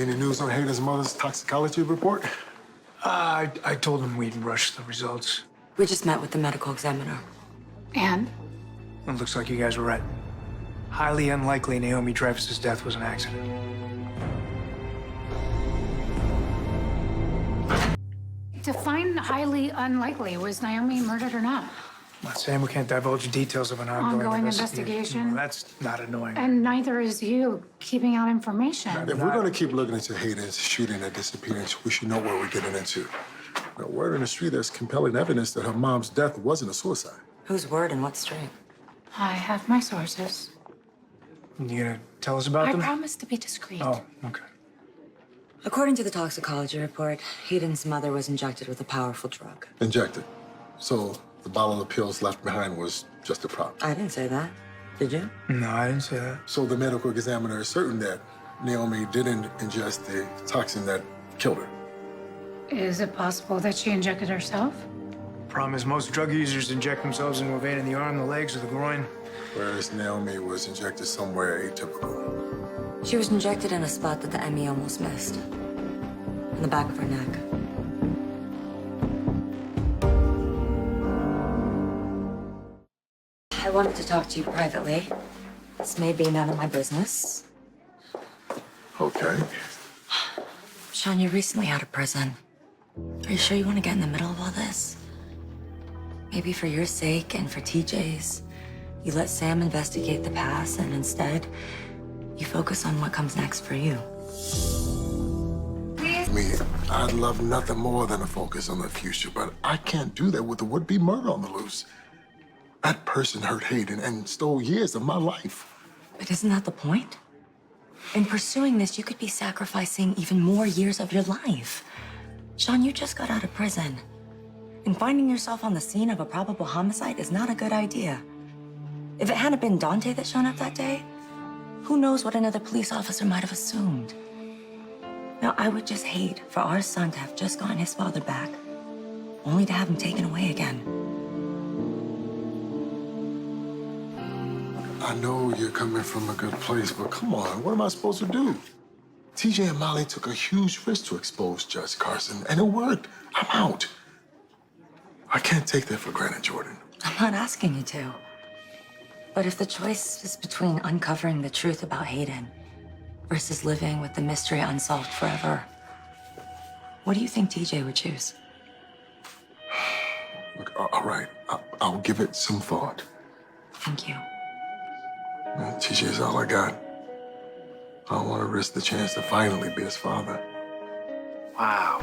Any news on Hayden's mother's toxicology report? I told him we'd rush the results. We just met with the medical examiner. And? It looks like you guys were right. Highly unlikely Naomi Dreyfus's death was an accident. Define highly unlikely. Was Naomi murdered or not? I'm not saying we can't divulge details of an ongoing investigation. Well, that's not annoying. And neither is you keeping out information. If we're going to keep looking into Hayden's shooting and disappearance, we should know what we're getting into. Now, word in the street, there's compelling evidence that her mom's death wasn't a suicide. Whose word and what street? I have my sources. You gonna tell us about I them? promise to be discreet. Oh, okay. According to the toxicology report, Hayden's mother was injected with a powerful drug. Injected. So the bottle of pills left behind was just a prop. I didn't say that. Did you? No, I didn't say that. So the medical examiner is certain that Naomi didn't ingest the toxin that killed her. Is it possible that she injected herself? Problem is, most drug users inject themselves into a vein in the arm, the legs, or the groin. Whereas Naomi was injected somewhere atypical. She was injected in a spot that the ME almost missed. In the back of her neck. I wanted to talk to you privately. This may be none of my business. Okay. Shawn, you're recently out of prison. Are you sure you want to get in the middle of all this? Maybe for your sake and for TJ's, you let Sam investigate the past and instead, you focus on what comes next for you. I'd love nothing more than to focus on the future, but I can't do that with the would-be murder on the loose. That person hurt Hayden and stole years of my life. But isn't that the point? In pursuing this, you could be sacrificing even more years of your life. Shawn, you just got out of prison. And finding yourself on the scene of a probable homicide is not a good idea. If it hadn't been Dante that showed up that day, who knows what another police officer might have assumed. Now, I would just hate for our son to have just gotten his father back, only to have him taken away again. I know you're coming from a good place, but come on, what am I supposed to do? TJ and Molly took a huge risk to expose Judge Carson, and it worked. I'm out. I can't take that for granted, Jordan. I'm not asking you to. But if the choice is between uncovering the truth about Hayden versus living with the mystery unsolved forever, what do you think TJ would choose? Look, all right, I'll give it some thought. Thank you. TJ's all I got. I don't want to risk the chance to finally be his father. Wow.